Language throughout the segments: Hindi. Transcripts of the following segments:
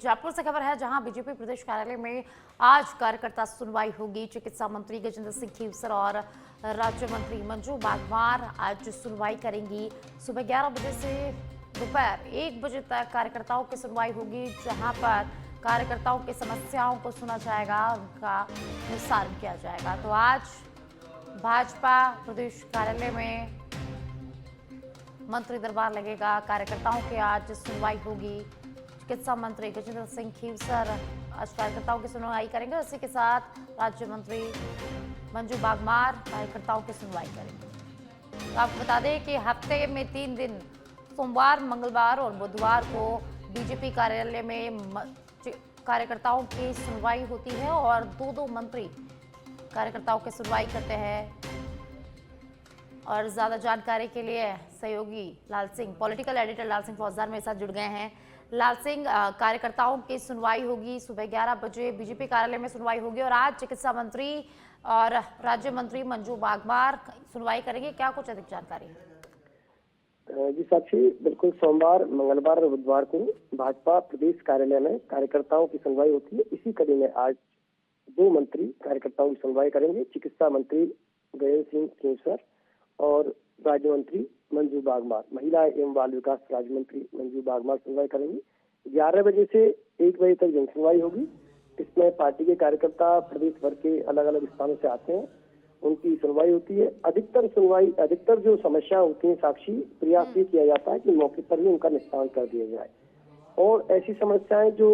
जयपुर से खबर है, जहां बीजेपी प्रदेश कार्यालय में आज कार्यकर्ता सुनवाई होगी। चिकित्सा मंत्री गजेंद्र सिंह खीवसर और राज्य मंत्री मंजू बागवार आज सुनवाई करेंगी। सुबह 11 बजे से दोपहर 1 बजे तक कार्यकर्ताओं की सुनवाई होगी, जहां पर कार्यकर्ताओं की समस्याओं को सुना जाएगा, उनका निस्तारण किया जाएगा। तो आज भाजपा प्रदेश कार्यालय में मंत्री दरबार लगेगा, कार्यकर्ताओं की आज सुनवाई होगी। चिकित्सा मंत्री गजेंद्र सिंह खीवसर आज कार्यकर्ताओं की सुनवाई करेंगे। इसी के साथ राज्य मंत्री मंजू बागवार कार्यकर्ताओं की सुनवाई करेंगे। तो आपको बता दें कि हफ्ते में 3 दिन सोमवार, मंगलवार और बुधवार को बीजेपी कार्यालय में कार्यकर्ताओं की सुनवाई होती है और 2-2 मंत्री कार्यकर्ताओं की सुनवाई करते हैं। और ज्यादा जानकारी के लिए सहयोगी लाल सिंह, पॉलिटिकल एडिटर लाल सिंह फौजदार मेरे साथ जुड़ गए हैं। लाल सिंह, कार्यकर्ताओं की सुनवाई होगी, सुबह 11 बजे बीजेपी कार्यालय में सुनवाई होगी और आज चिकित्सा मंत्री और राज्य मंत्री मंजू बागवार सुनवाई करेंगे। क्या कुछ अधिक जानकारी है? जी साक्षी, बिल्कुल सोमवार, मंगलवार और बुधवार को भाजपा प्रदेश कार्यालय में कार्यकर्ताओं की सुनवाई होती है। इसी कड़ी में आज 2 मंत्री कार्यकर्ताओं की सुनवाई करेंगे। चिकित्सा मंत्री गजेंद्र सिंह खीवसर और राज्य मंत्री मंजू बागवार, महिला एवं बाल विकास राज्य मंत्री मंजू बागवार सुनवाई करेंगी। 11 बजे से 1 बजे तक जन सुनवाई होगी। इसमें पार्टी के कार्यकर्ता प्रदेश भर के अलग अलग स्थानों से आते हैं, उनकी सुनवाई होती है। अधिकतर जो समस्या होती है साक्षी, प्रयास ये किया जाता है कि मौके पर ही उनका निस्तारण कर दिया जाए। और ऐसी समस्याएं जो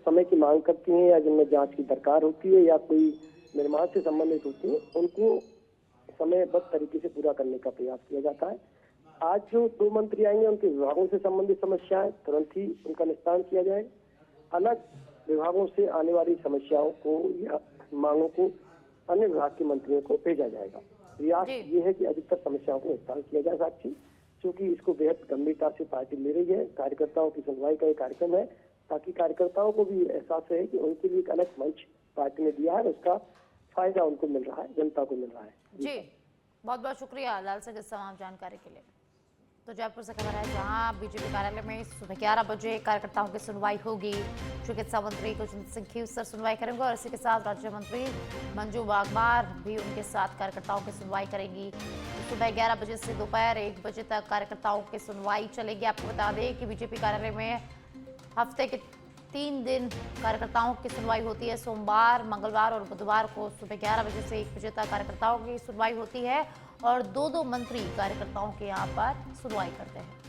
समय की मांग करती हैं या जिनमें जांच की दरकार होती है या कोई निर्माण से संबंधित होती है, उनको समयबद्ध तरीके से पूरा करने का प्रयास किया जाता है। आज जो 2 मंत्री आएंगे, उनके विभागों से संबंधित समस्याएं तुरंत ही उनका निस्तारण किया जाए। अलग विभागों से आने वाली समस्याओं को या मांगों को अन्य विभाग के मंत्रियों को भेजा जाएगा। प्रयास ये है कि अधिकतर समस्याओं को निस्तारण किया जाए साक्षी, क्योंकि इसको बेहद गंभीरता से पार्टी ले रही है। कार्यकर्ताओं की सुनवाई का एक कार्यक्रम है, ताकि कार्यकर्ताओं को भी एहसास रहे कि उनके लिए एक अलग मंच पार्टी ने दिया है, उसका फायदा उनको मिल रहा है, जनता को मिल रहा है। जी, बहुत बहुत शुक्रिया लाल सिंह इस तमाम जानकारी के लिए। तो जयपुर से खबर है, जहां बीजेपी कार्यालय में सुबह 11 बजे कार्यकर्ताओं की सुनवाई होगी। चिकित्सा मंत्री गजेंद्र सिंह खीवसर सुनवाई करेंगे और इसी के साथ राज्य मंत्री मंजू बागवार भी उनके साथ कार्यकर्ताओं की सुनवाई करेंगी। तो सुबह 11 बजे से दोपहर 1 बजे तक कार्यकर्ताओं की सुनवाई चलेगी। आपको बता दें कि बीजेपी कार्यालय में हफ्ते के 3 दिन कार्यकर्ताओं की सुनवाई होती है। सोमवार, मंगलवार और बुधवार को सुबह 11 बजे से 1 बजे तक कार्यकर्ताओं की सुनवाई होती है और 2-2 मंत्री कार्यकर्ताओं के यहाँ पर सुनवाई करते हैं।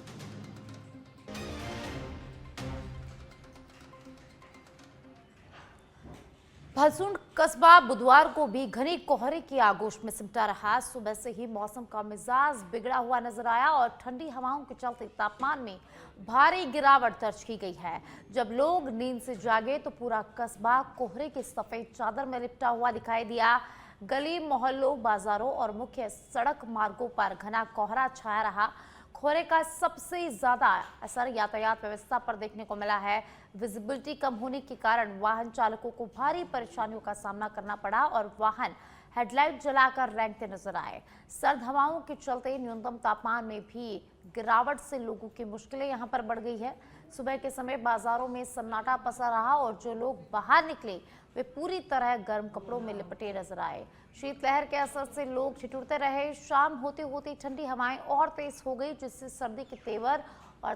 भलसून कस्बा बुधवार को भी घने कोहरे की आगोश में सिमटा रहा। सुबह से ही मौसम का मिजाज बिगड़ा हुआ नजर आया और ठंडी हवाओं के चलते तापमान में भारी गिरावट दर्ज की गई है। जब लोग नींद से जागे तो पूरा कस्बा कोहरे की सफेद चादर में लिपटा हुआ दिखाई दिया। गली मोहल्लों, बाजारों और मुख्य सड़क मार्गों पर घना कोहरा छाया रहा। कोहरे का सबसे ज्यादा असर यातायात व्यवस्था पर देखने को मिला है। विजिबिलिटी कम होने के कारण वाहन चालकों को भारी परेशानियों का सामना करना पड़ा और वाहन हेडलाइट जलाकर रेंगते नजर आए। सर्द हवाओं के चलते न्यूनतम तापमान में भी गिरावट से लोगों की मुश्किलें यहां पर बढ़ गई है। सुबह के समय बाजारों में सन्नाटा पसरा रहा और जो लोग बाहर निकले वे पूरी तरह गर्म कपड़ों में लिपटे नजर आए। शीतलहर के असर से लोग ठिठुरते रहे। शाम होते होते ठंडी हवाएं और तेज हो गई, जिससे सर्दी के तेवर और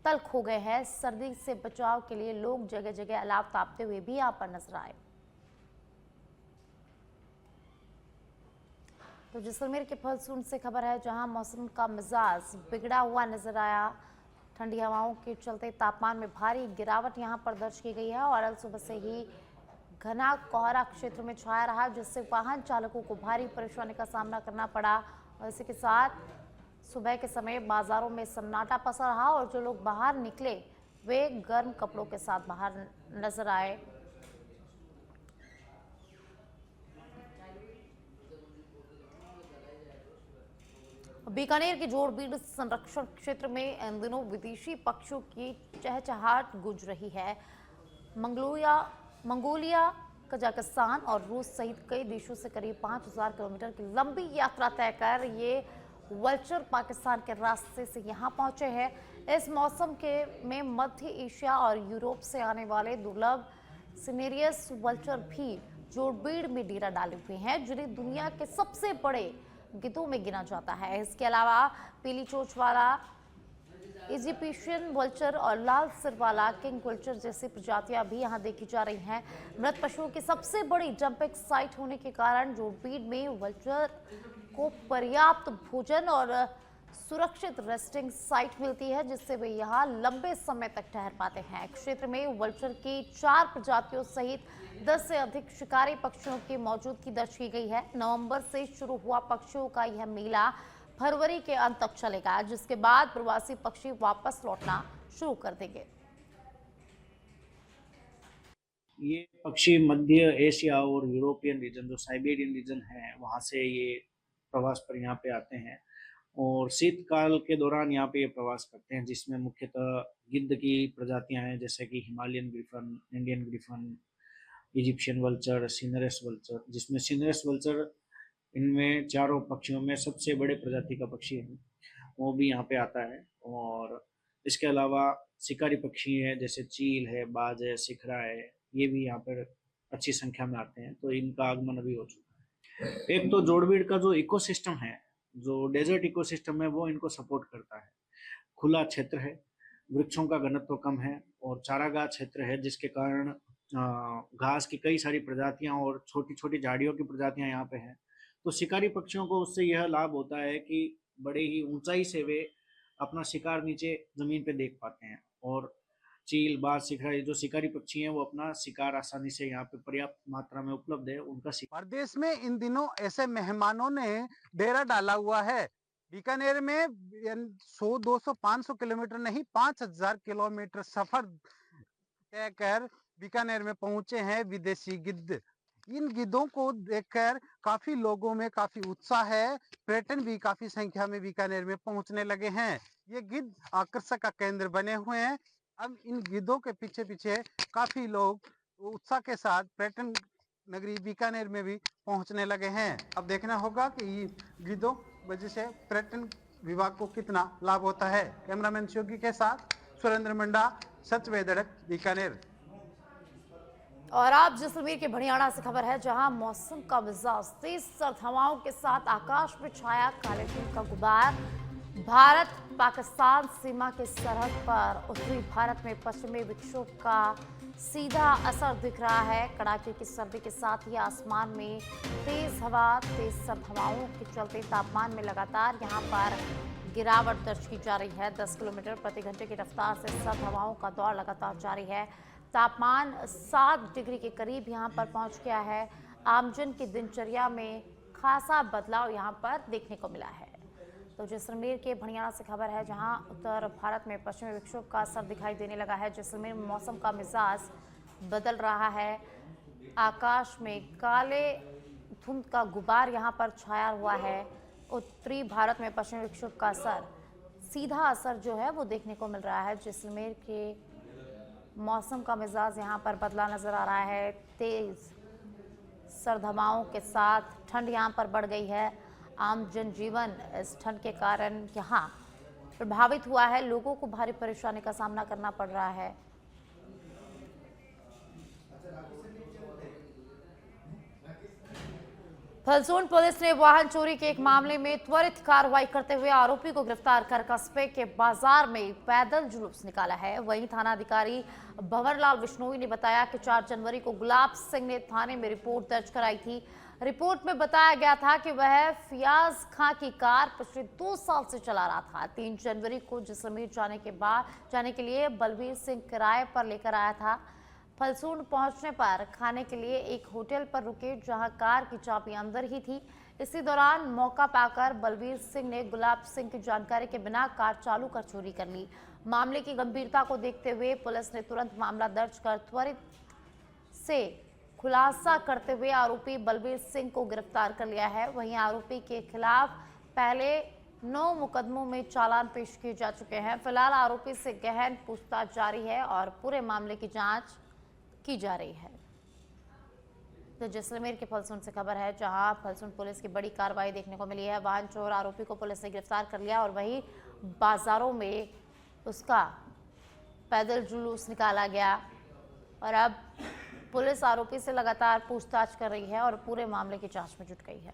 तल्ख हो गए हैं। सर्दी से बचाव के लिए लोग जगह जगह अलाव तापते हुए भी यहाँ पर नजर आए। तो जैसलमेर के भलसून से खबर है, जहां मौसम का मिजाज बिगड़ा हुआ नजर आया। ठंडी हवाओं के चलते तापमान में भारी गिरावट यहां पर दर्ज की गई है और कल सुबह से ही घना कोहरा क्षेत्र में छाया रहा, जिससे वाहन चालकों को भारी परेशानी का सामना करना पड़ा। और इसी के साथ सुबह के समय बाजारों में सन्नाटा पसरा रहा और जो लोग बाहर निकले वे गर्म कपड़ों के साथ बाहर नजर आए। बीकानेर के जोड़बीड़ संरक्षण क्षेत्र में इन दिनों विदेशी पक्षियों की चहचहाट गूंज रही है। मंगोलिया, कजाकिस्तान और रूस सहित कई देशों से करीब 5000 किलोमीटर की लंबी यात्रा तय कर ये वल्चर पाकिस्तान के रास्ते से यहाँ पहुंचे हैं। इस मौसम के में मध्य एशिया और यूरोप से आने वाले दुर्लभ सिनेरियस वल्चर भी जोड़बीड़ में डेरा डाले हुए हैं, जिन्हें दुनिया के सबसे बड़े गिद्धों में गिना जाता है। इसके अलावा पीली चोंच वाला इजिप्शियन वल्चर और लाल सिर वाला किंग वल्चर जैसी प्रजातियां भी यहां देखी जा रही हैं। मृत पशुओं की सबसे बड़ी जंपिंग साइट होने के कारण जोड़बीड़ में वल्चर को पर्याप्त भोजन और सुरक्षित रेस्टिंग साइट मिलती है, जिससे वे यहाँ लंबे समय तक ठहर पाते हैं। क्षेत्र में वल्चर की 4 प्रजातियों सहित 10 से अधिक शिकारी पक्षियों की मौजूदगी दर्ज की गई है। नवंबर से शुरू हुआ पक्षियों का यह मेला फरवरी के अंत तक चलेगा, जिसके बाद प्रवासी पक्षी वापस लौटना शुरू कर देंगे। ये पक्षी मध्य एशिया और यूरोपियन रीजन, जो साइबेरियन रीजन है, वहाँ से ये प्रवास पर यहाँ पे आते हैं और शीतकाल के दौरान यहाँ पे ये प्रवास करते हैं, जिसमें मुख्यतः गिद्ध की प्रजातियां हैं, जैसे कि Himalayan Griffin, Indian Griffin, Egyptian vulture, सिनरस vulture, जिसमें सिनरस वल्चर इनमें चारों पक्षियों में सबसे बड़े प्रजाति का पक्षी है, वो भी यहाँ पे आता है। और इसके अलावा शिकारी पक्षी हैं, जैसे चील है, बाज है, सिखरा है, ये भी यहाँ पर अच्छी संख्या में आते हैं, तो इनका आगमन अभी हो चुका है। एक तो जोड़बीड़ का जो इकोसिस्टम है, जो डेजर्ट इकोसिस्टम है, वो इनको सपोर्ट करता है। खुला क्षेत्र है, वृक्षों का घनत्व कम है और चारागाह क्षेत्र है, जिसके कारण घास की कई सारी प्रजातियां और छोटी छोटी झाड़ियों की प्रजातियां यहाँ पे हैं। तो शिकारी पक्षियों को उससे यह लाभ होता है कि बड़े ही ऊंचाई से वे अपना शिकार नीचे जमीन पे देख पाते हैं और चील, बाज, सिखरा, ये जो शिकारी पक्षी हैं, वो अपना शिकार आसानी से यहाँ पे पर्याप्त मात्रा में उपलब्ध है, उनका शिकार। प्रदेश में इन दिनों ऐसे मेहमानों ने डेरा डाला हुआ है। बीकानेर में 100, 200, 500 किलोमीटर नहीं, 5000 किलोमीटर सफर तय कर बीकानेर में पहुंचे हैं विदेशी गिद्ध। इन गिद्धों को देखकर काफी लोगों में काफी उत्साह है। पर्यटन भी काफी संख्या में बीकानेर में पहुंचने लगे हैं। ये गिद्ध आकर्षक का केंद्र बने हुए हैं। अब इन गिद्धों के पीछे पीछे काफी लोग उत्साह के साथ पर्यटन नगरी बीकानेर में भी पहुंचने लगे हैं। अब देखना होगा कि ये गिद्धों वजह से पर्यटन विभाग को कितना लाभ होता है। कैमरामैन योगी के साथ सुरेंद्र मंडा, सच वेदड़क, बीकानेर। और आप जैसलमेर के भड़ियाना से खबर है, जहां मौसम का मिजाज तेज सर्द हवाओं के साथ आकाश में छाया काले धुंध का गुबार। भारत पाकिस्तान सीमा के सरहद पर उत्तरी भारत में पश्चिमी विक्षोभ का सीधा असर दिख रहा है। कड़ाके की सर्दी के साथ ही आसमान में तेज हवा, तेज सर्द हवाओं के चलते तापमान में लगातार यहां पर गिरावट दर्ज की जा रही है। 10 किलोमीटर प्रति घंटे की रफ्तार से सर्द हवाओं का दौर लगातार जारी है। तापमान 7 डिग्री के करीब यहां पर पहुंच गया है। आमजन की दिनचर्या में खासा बदलाव यहां पर देखने को मिला है। तो जैसलमेर के भड़ियाना से खबर है, जहां उत्तर भारत में पश्चिमी विक्षोभ का असर दिखाई देने लगा है। जैसलमेर में मौसम का मिजाज बदल रहा है। आकाश में काले धुंध का गुबार यहां पर छाया हुआ है। उत्तरी भारत में पश्चिमी विक्षोभ का असर, सीधा असर जो है वो देखने को मिल रहा है। जैसलमेर के मौसम का मिजाज यहाँ पर बदला नजर आ रहा है। तेज सर्द हवाओं के साथ ठंड यहाँ पर बढ़ गई है। आम जनजीवन इस ठंड के कारण यहाँ प्रभावित हुआ है। लोगों को भारी परेशानी का सामना करना पड़ रहा है। फलसून पुलिस ने वाहन चोरी के एक मामले में त्वरित कार्रवाई करते हुए आरोपी को गिरफ्तार कर कस्बे के बाजार में पैदल जुलूस निकाला है। वहीं थानाधिकारी भंवरलाल बिश्नोई ने बताया कि 4 जनवरी को गुलाब सिंह ने थाने में रिपोर्ट दर्ज कराई थी। रिपोर्ट में बताया गया था कि वह फियाज खां की कार पिछले 2 साल से चला रहा था। 3 जनवरी को जैसलमेर जाने के लिए बलवीर सिंह किराए पर लेकर आया था। फलसून पहुंचने पर खाने के लिए एक होटल पर रुके, जहां कार की चाबी अंदर ही थी। इसी दौरान मौका पाकर बलवीर सिंह ने गुलाब सिंह की जानकारी के बिना कार चालू कर चोरी कर ली। मामले की गंभीरता को देखते हुए पुलिस ने तुरंत मामला दर्ज कर त्वरित से खुलासा करते हुए आरोपी बलवीर सिंह को गिरफ्तार कर लिया है। वहीं आरोपी के खिलाफ पहले 9 मुकदमों में चालान पेश किए जा चुके हैं। फिलहाल आरोपी से गहन पूछताछ जारी है और पूरे मामले की जांच की जा रही है। तो जैसलमेर के फलसून से खबर है, जहां फलसून पुलिस की बड़ी कार्रवाई देखने को मिली है। वाहन चोर आरोपी को पुलिस ने गिरफ्तार कर लिया और वहीं बाजारों में उसका पैदल जुलूस निकाला गया और अब पुलिस आरोपी से लगातार पूछताछ कर रही है और पूरे मामले की जांच में जुट गई है।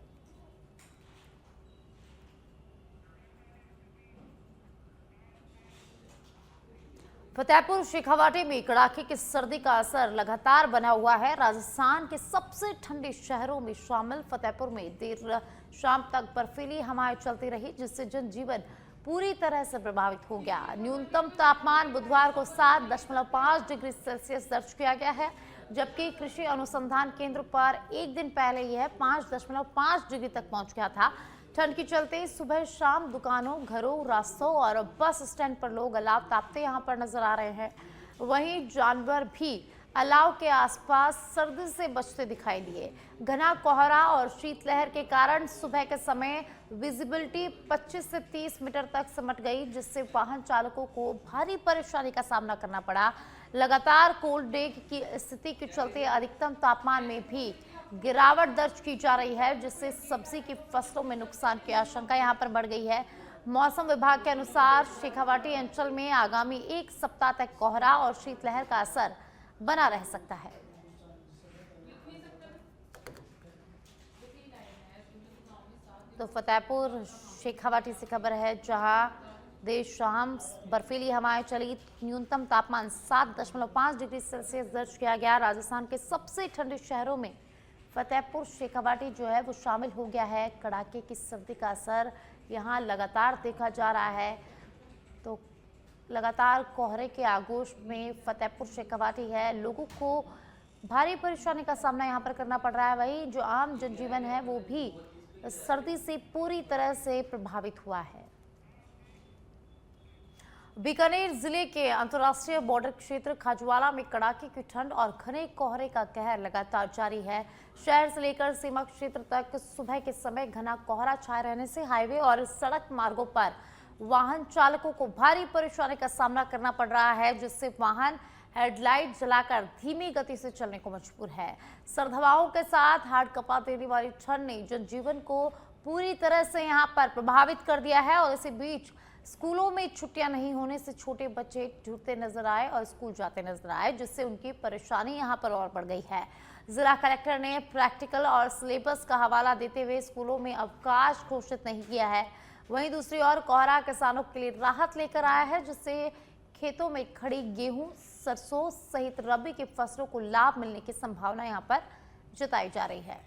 फतेहपुर शेखावाटी में कड़ाके की सर्दी का असर लगातार बना हुआ है। राजस्थान के सबसे ठंडे शहरों में शामिल फतेहपुर में देर शाम तक बर्फीली हवाएं चलती रही, जिससे जनजीवन पूरी तरह से प्रभावित हो गया। न्यूनतम तापमान बुधवार को 7.5 डिग्री सेल्सियस दर्ज किया गया है, जबकि कृषि अनुसंधान केंद्र पर एक दिन पहले यह 5.5 डिग्री तक पहुंच गया था। ठंड के चलते सुबह शाम दुकानों, घरों, रास्तों और बस स्टैंड पर लोग अलाव तापते यहां पर नजर आ रहे हैं। वहीं जानवर भी अलाव के आसपास सर्दी से बचते दिखाई दिए। घना कोहरा और शीतलहर के कारण सुबह के समय विजिबिलिटी 25 से 30 मीटर तक सिमट गई, जिससे वाहन चालकों को भारी परेशानी का सामना करना पड़ा। लगातार कोल्ड डे की स्थिति के चलते अधिकतम तापमान में भी गिरावट दर्ज की जा रही है, जिससे सब्जी की फसलों में नुकसान की आशंका यहां पर बढ़ गई है। मौसम विभाग के अनुसार शेखावाटी अंचल में आगामी एक सप्ताह तक कोहरा और शीतलहर का असर बना रह सकता है। तो फतेहपुर शेखावाटी से खबर है, जहां देर शाम बर्फीली हवाएं चली। न्यूनतम तापमान 7.5 डिग्री सेल्सियस दर्ज किया गया। राजस्थान के सबसे ठंडे शहरों में फतेहपुर शेखावाटी जो है वो शामिल हो गया है। कड़ाके की सर्दी का असर यहाँ लगातार देखा जा रहा है। तो लगातार कोहरे के आगोश में फतेहपुर शेखावाटी है। लोगों को भारी परेशानी का सामना यहाँ पर करना पड़ रहा है। वहीं जो आम जनजीवन है वो भी सर्दी से पूरी तरह से प्रभावित हुआ है। बीकानेर जिले के अंतर्राष्ट्रीय बॉर्डर क्षेत्र खाजूवाला में कड़ाके की ठंड और घने कोहरे का कहर लगातार जारी है। शहर से लेकर सीमा क्षेत्र तक सुबह के समय घना कोहरा छाए रहने से हाईवे और सड़क मार्गों पर वाहन चालकों को भारी परेशानी का सामना करना पड़ रहा है, जिससे वाहन हेडलाइट जलाकर धीमी गति से चलने को मजबूर है। सर्द हवाओं के साथ हाड़ कपा देने वाली ठंड ने जनजीवन को पूरी तरह से यहाँ पर प्रभावित कर दिया है और इसी बीच स्कूलों में छुट्टियां नहीं होने से छोटे बच्चे जुड़ते नजर आए और स्कूल जाते नजर आए, जिससे उनकी परेशानी यहां पर और बढ़ गई है। जिला कलेक्टर ने प्रैक्टिकल और सिलेबस का हवाला देते हुए स्कूलों में अवकाश घोषित नहीं किया है। वहीं दूसरी ओर कोहरा किसानों के लिए राहत लेकर आया है, जिससे खेतों में खड़ी गेहूं, सरसों सहित रबी की फसलों को लाभ मिलने की संभावना यहां पर जताई जा रही है।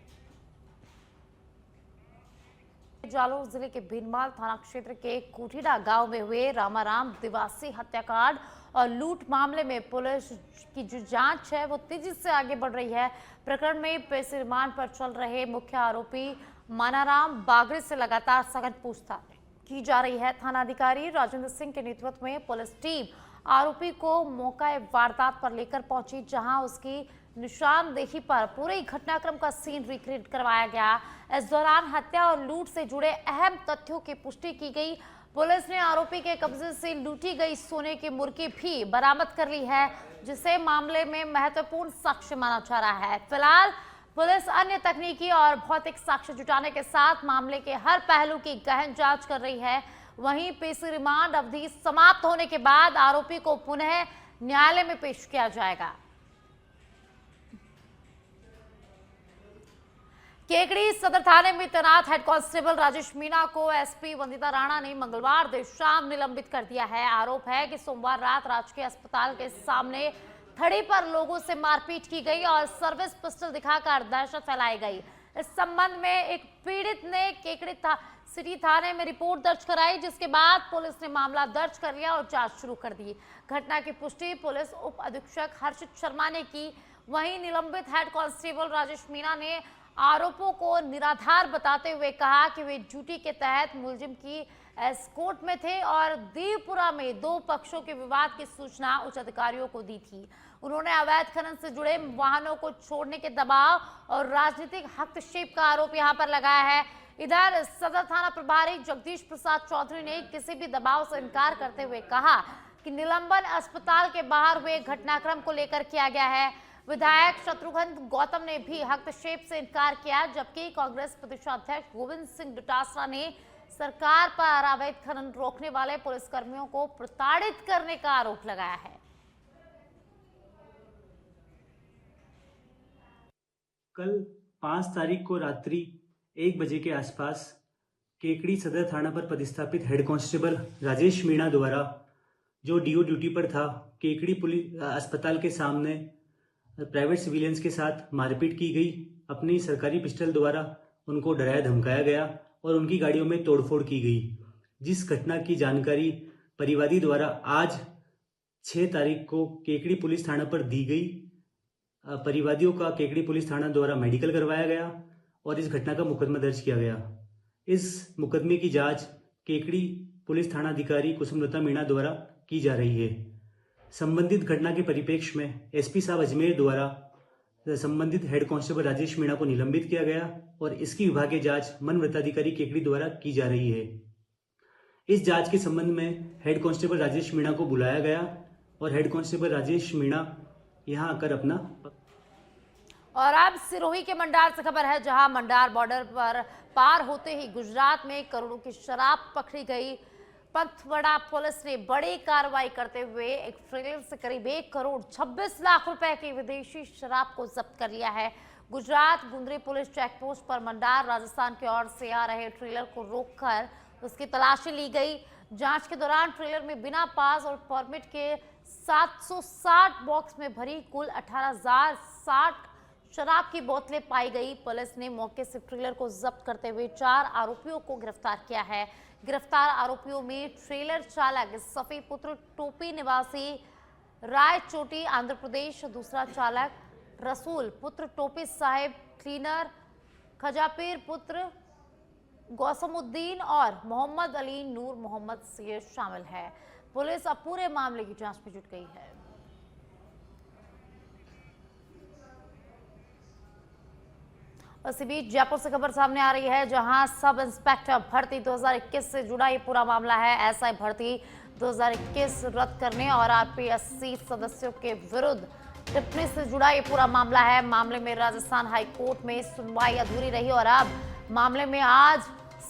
जालौर जिले के भीनमाल थाना क्षेत्र के कोठीडा गांव में हुए रामाराम दिवासी हत्याकांड और लूट मामले में पुलिस की जो जांच है वो तेजी से आगे बढ़ रही है। प्रकरण में पैसे रिमांड पर चल रहे मुख्य आरोपी मानाराम बागरे से लगातार सघन पूछताछ की जा रही है। थानाधिकारी राजेंद्र सिंह के नेतृत्व में पुलिस टीम आरोपी को मौका वारदात पर लेकर पहुंची, जहां उसकी निशानदेही पर पूरे घटनाक्रम का सीन रिक्रिएट करवाया गया। इस दौरान हत्या और लूट से जुड़े अहम तथ्यों की पुष्टि की गई। पुलिस ने आरोपी के कब्जे से लूटी गई सोने की मुर्गी भी बरामद कर ली है, जिसे मामले में महत्वपूर्ण साक्ष्य माना जा रहा है। फिलहाल पुलिस अन्य तकनीकी और भौतिक साक्ष्य जुटाने के साथ मामले के हर पहलू की गहन जांच कर रही है। वहीं पीसी रिमांड अवधि समाप्त होने के बाद आरोपी को पुनः न्यायालय में पेश किया जाएगा। केकड़ी सदर थाने में तैनात हेड कांस्टेबल राजेश मीणा को एसपी वंदिता राणा ने मंगलवार देर शाम निलंबित कर दिया है। आरोप है कि सोमवार रात राजकीय अस्पताल के सामने थड़ी पर लोगों से मारपीट की गई और सर्विस पिस्टल दिखाकर दहशत फैलाई गई। इस संबंध में एक पीड़ित ने केकड़ी सिटी थाने में रिपोर्ट दर्ज कराई, जिसके बाद पुलिस ने मामला दर्ज कर लिया और जांच शुरू कर दी। घटना की पुष्टि पुलिस उप अधीक्षक हर्षित शर्मा ने की। वहीं निलंबित हेड कांस्टेबल राजेश मीणा ने आरोपों को निराधार बताते हुए कहा कि वे ड्यूटी के तहत मुलजिम की एस्कॉर्ट में थे और देवपुरा में दो पक्षों के विवाद की सूचना उच्च अधिकारियों को दी थी। उन्होंने अवैध खनन से जुड़े वाहनों को छोड़ने के दबाव और राजनीतिक हस्तक्षेप का आरोप यहां पर लगाया है। इधर सदर थाना प्रभारी जगदीश प्रसाद चौधरी ने किसी भी दबाव से इनकार करते हुए कहा कि निलंबन अस्पताल के बाहर हुए घटनाक्रम को लेकर किया गया है। विधायक शत्रुघ्न गौतम ने भी हस्तक्षेप से इनकार किया, जबकि कांग्रेस प्रदेशाध्यक्ष गोविंद सिंह डोटासरा ने सरकार पर अवैध खनन रोकने वाले पुलिसकर्मियों को प्रताड़ित करने का आरोप लगाया है। कल 5 तारीख को रात्रि 1 बजे के आसपास केकड़ी सदर थाना पर पदस्थापित हेड कांस्टेबल राजेश मीणा द्वारा, जो डीओ ड्यूटी पर था, केकड़ी पुलिस अस्पताल के सामने प्राइवेट सिविलियंस के साथ मारपीट की गई। अपनी सरकारी पिस्टल द्वारा उनको डराया धमकाया गया और उनकी गाड़ियों में तोड़फोड़ की गई। जिस घटना की जानकारी परिवादी द्वारा आज 6 तारीख को केकड़ी पुलिस थाना पर दी गई। परिवादियों का केकड़ी पुलिस थाना द्वारा मेडिकल करवाया गया और इस घटना का मुकदमा दर्ज किया गया। इस मुकदमे की जांच केकड़ी पुलिस थाना अधिकारी कुसुमलता मीणा द्वारा की जा रही है। संबंधित घटना के परिप्रेक्ष्य में एसपी साहब अजमेर द्वारा संबंधित हेड कांस्टेबल राजेश मीणा को निलंबित किया गया और इसकी विभागीय जांच मन वृत्ताधिकारी केकड़ी द्वारा की जा रही है। इस जांच के संबंध में हेड कांस्टेबल राजेश मीणा को बुलाया गया और हेड कांस्टेबल राजेश मीणा यहां आकर अपना। और अब सिरोही के मंडार से खबर है, जहां मंडार बॉर्डर पर पार होते ही गुजरात में करोड़ों की शराब पकड़ी गई। पथवड़ा पुलिस ने बड़ी कार्रवाई करते हुए एक ट्रेलर से करीब 1 करोड़ 26 लाख रुपए की विदेशी शराब को जब्त कर लिया है। गुजरात गुंदरी पुलिस चेक पोस्ट पर मंडार राजस्थान की ओर से आ रहे ट्रेलर को रोककर उसकी तलाशी ली गई। जांच के दौरान ट्रेलर में बिना पास और परमिट के 760 बॉक्स में भरी कुल 18,060 शराब की बोतलें पाई गई। पुलिस ने मौके से ट्रेलर को जब्त करते हुए 4 आरोपियों को गिरफ्तार किया है। गिरफ्तार आरोपियों में ट्रेलर चालक सफी पुत्र टोपी निवासी रायचोटी आंध्र प्रदेश, दूसरा चालक रसूल पुत्र टोपी साहेब क्लीनर खजापीर पुत्र गौसमुद्दीन और मोहम्मद अली नूर मोहम्मद से शामिल है। पुलिस अब पूरे मामले की जांच में जुट गई है। इसी बीच जयपुर से खबर सामने आ रही है, जहां सब इंस्पेक्टर भर्ती 2021 से जुड़ा ये पूरा मामला है। एसआई भर्ती 2021 रद्द करने और आरपीएससी सदस्यों के विरुद्ध टिप्पणी से जुड़ा ये पूरा मामला है। मामले में राजस्थान हाई कोर्ट में सुनवाई अधूरी रही और अब मामले में आज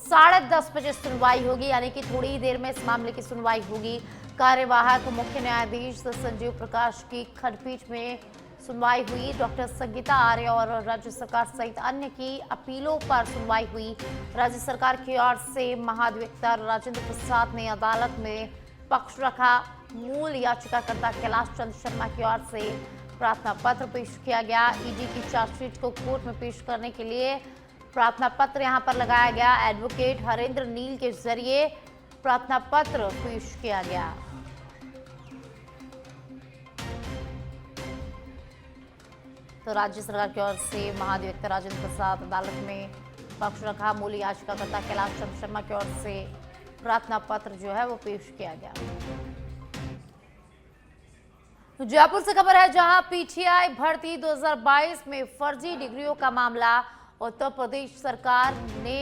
10:30 बजे सुनवाई होगी, यानी कि थोड़ी ही देर में इस मामले की सुनवाई होगी। कार्यवाहक मुख्य न्यायाधीश संजीव प्रकाश की खंडपीठ में सुनवाई हुई। डॉक्टर संगीता आर्य और राज्य सरकार सहित अन्य की अपीलों पर सुनवाई हुई। राज्य सरकार की ओर से महाधिवक्ता राजेंद्र प्रसाद ने अदालत में पक्ष रखा। मूल याचिकाकर्ता कैलाश चंद्र शर्मा की ओर से प्रार्थना पत्र पेश किया गया। ईडी की चार्जशीट को कोर्ट में पेश करने के लिए प्रार्थना पत्र यहां पर लगाया गया। एडवोकेट हरेंद्र नील के जरिए प्रार्थना पत्र पेश किया गया। तो राज्य सरकार की ओर से महाधिवक्ता राजेंद्र प्रसाद अदालत में पक्ष रखा। मूल याचिकाकर्ता कैलाश चंद्र शर्मा की ओर से प्रार्थना पत्र जो है वो पेश किया गया। जयपुर से खबर है, जहां पीटीआई भर्ती 2022 में फर्जी डिग्रियों का मामला। उत्तर प्रदेश सरकार ने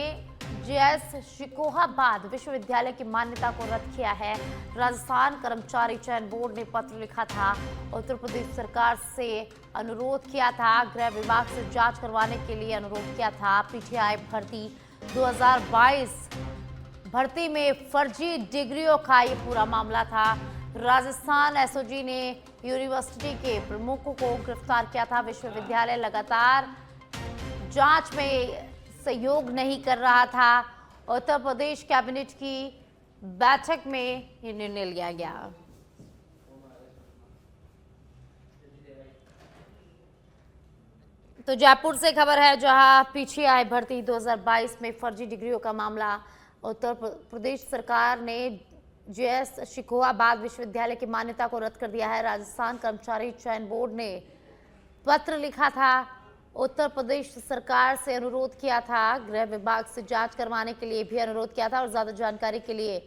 जेएस शिकोहाबाद विश्वविद्यालय की मान्यता को रद्द किया है। राजस्थान कर्मचारी चयन बोर्ड ने पत्र लिखा था, उत्तर प्रदेश सरकार से अनुरोध किया था, गृह विभाग से जांच करवाने के लिए अनुरोध किया था। पीटीआई भर्ती 2022 भर्ती में फर्जी डिग्रियों का ये पूरा मामला था। राजस्थान एसओजी ने यूनिवर्सिटी के प्रमुखों को गिरफ्तार किया था। विश्वविद्यालय लगातार जांच में सहयोग नहीं कर रहा था। उत्तर प्रदेश कैबिनेट की बैठक में ये निर्णय लिया गया। तो जयपुर से खबर है, जहां पीटीआई भर्ती 2022 में फर्जी डिग्रियों का मामला। उत्तर प्रदेश सरकार ने जेएस शिकोहाबाद विश्वविद्यालय की मान्यता को रद्द कर दिया है। राजस्थान कर्मचारी चयन बोर्ड ने पत्र लिखा था, उत्तर प्रदेश सरकार से अनुरोध किया था, गृह विभाग से जांच करवाने के लिए भी अनुरोध किया था। और ज्यादा जानकारी के लिए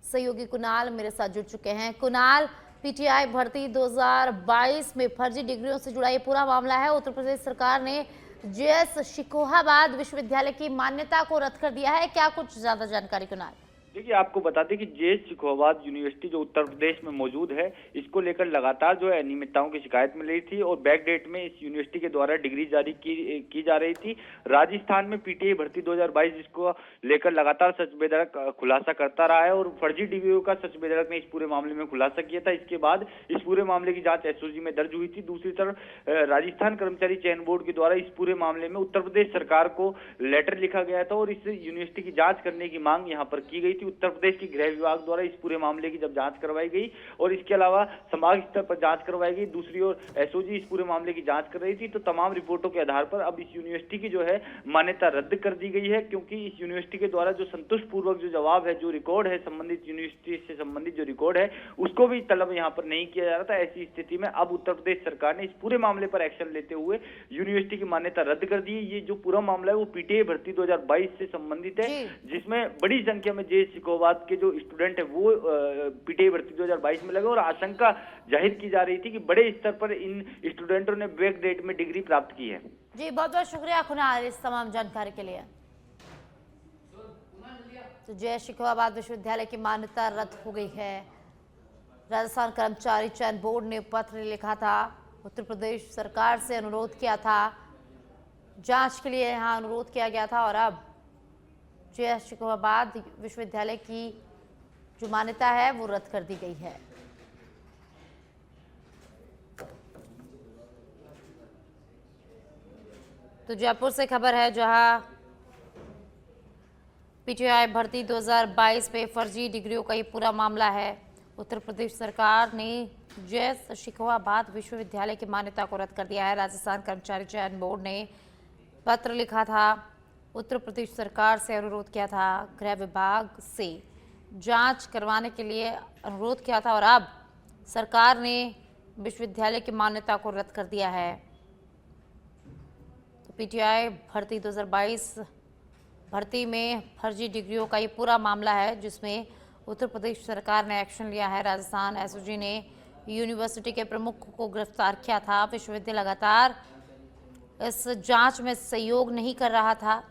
सहयोगी कुणाल मेरे साथ जुड़ चुके हैं। कुणाल, पीटीआई भर्ती 2022 में फर्जी डिग्रियों से जुड़ा ये पूरा मामला है। उत्तर प्रदेश सरकार ने जेएस शिकोहाबाद विश्वविद्यालय की मान्यता को रद्द कर दिया है, क्या कुछ ज्यादा जानकारी कुणाल? देखिए, आपको बता दें कि जेएस शिकोहाबाद यूनिवर्सिटी जो उत्तर प्रदेश में मौजूद है, इसको लेकर लगातार जो है अनियमितताओं की शिकायत मिल रही थी और बैक डेट में इस यूनिवर्सिटी के द्वारा डिग्री जारी की जा रही थी। राजस्थान में पीटीआई भर्ती 2022 जिसको लेकर लगातार सच बेधड़क खुलासा करता रहा है और फर्जी डिग्रियों का सच बेधड़क ने इस पूरे मामले में खुलासा किया था। इसके बाद इस पूरे मामले की जांच एसओजी में दर्ज हुई थी। दूसरी तरफ राजस्थान कर्मचारी चयन बोर्ड के द्वारा इस पूरे मामले में उत्तर प्रदेश सरकार को लेटर लिखा गया था और इस यूनिवर्सिटी की जांच करने की मांग यहाँ पर की गई थी। उत्तर प्रदेश की गृह विभाग द्वारा इस पूरे मामले की जब जांच करवाई गई और इसके अलावा संभाग स्तर पर जांच करवाई गई, दूसरी ओर एसओजी इस पूरे मामले की जांच कर रही थी, तो तमाम रिपोर्टों के आधार पर अब इस यूनिवर्सिटी की जो है मान्यता रद्द कर दी गई है, क्योंकि इस यूनिवर्सिटी के द्वारा जो संतुष्ट पूर्वक जो जवाब है, जो रिकॉर्ड है, संबंधित यूनिवर्सिटी से संबंधित जो रिकॉर्ड है उसको भी तलब यहाँ पर नहीं किया जा रहा था। ऐसी स्थिति में अब उत्तर प्रदेश सरकार ने इस पूरे मामले पर एक्शन लेते हुए यूनिवर्सिटी की मान्यता रद्द कर दी है। ये जो पूरा मामला है वो पीटीआई भर्ती 2022 से संबंधित है, जिसमें बड़ी संख्या में जेएस शिकोहाबाद के जो स्टूडेंट है वो पीटीआई भर्ती 2022 में लगे और आशंका जाहिर की जा रही थी कि बड़े स्तर पर इन स्टूडेंटों ने बैक डेट में डिग्री प्राप्त की है। जी बहुत बहुत शुक्रिया कुणाल इस तमाम जानकारी के लिए। तो जेएस शिकोहाबाद विश्वविद्यालय की मान्यता रद्द हो गई है। राजस्थान कर्मचारी चयन बोर्ड ने पत्र लिखा था, उत्तर प्रदेश सरकार से अनुरोध किया था, जांच के लिए यहाँ अनुरोध किया गया था और अब जेएस शिकोहाबाद विश्वविद्यालय की जो मान्यता है वो रद्द कर दी गई है। तो जयपुर से खबर है, जहां पीटीआई भर्ती 2022 में फर्जी डिग्रियों का ये पूरा मामला है। उत्तर प्रदेश सरकार ने जेएस शिकोहाबाद विश्वविद्यालय की मान्यता को रद्द कर दिया है। राजस्थान कर्मचारी चयन बोर्ड ने पत्र लिखा था, उत्तर प्रदेश सरकार से अनुरोध किया था, गृह विभाग से जांच करवाने के लिए अनुरोध किया था और अब सरकार ने विश्वविद्यालय की मान्यता को रद्द कर दिया है। तो पीटीआई भर्ती 2022 भर्ती में फर्जी डिग्रियों का ये पूरा मामला है, जिसमें उत्तर प्रदेश सरकार ने एक्शन लिया है। राजस्थान एसओजी ने यूनिवर्सिटी के प्रमुख को गिरफ्तार किया था। विश्वविद्यालय लगातार इस जांच में सहयोग नहीं कर रहा था।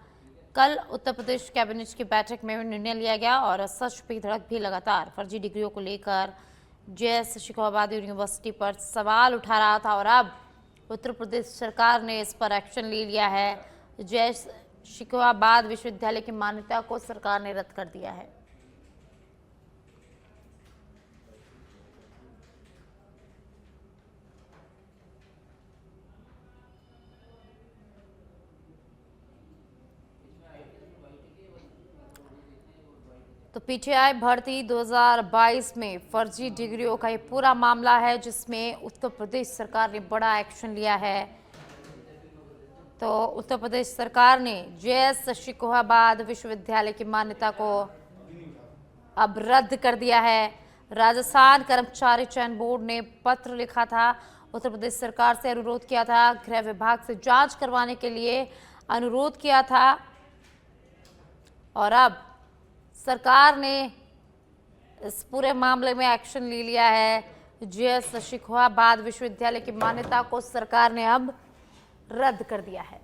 कल उत्तर प्रदेश कैबिनेट की बैठक में निर्णय लिया गया और सच बेधड़क भी लगातार फर्जी डिग्रियों को लेकर जेएस शिकोहाबाद यूनिवर्सिटी पर सवाल उठा रहा था और अब उत्तर प्रदेश सरकार ने इस पर एक्शन ले लिया है। जेएस शिकोहाबाद विश्वविद्यालय की मान्यता को सरकार ने रद्द कर दिया है। तो पीटीआई भर्ती 2022 में फर्जी डिग्रियों का ये पूरा मामला है, जिसमें उत्तर प्रदेश सरकार ने बड़ा एक्शन लिया है। तो उत्तर प्रदेश सरकार ने जेएस शिकोहाबाद विश्वविद्यालय की मान्यता को अब रद्द कर दिया है। राजस्थान कर्मचारी चयन बोर्ड ने पत्र लिखा था, उत्तर प्रदेश सरकार से अनुरोध किया था, गृह विभाग से जांच करवाने के लिए अनुरोध किया था और अब सरकार ने इस पूरे मामले में एक्शन ले लिया है। जेएस शिकोहाबाद विश्वविद्यालय की मान्यता को सरकार ने अब रद्द कर दिया है।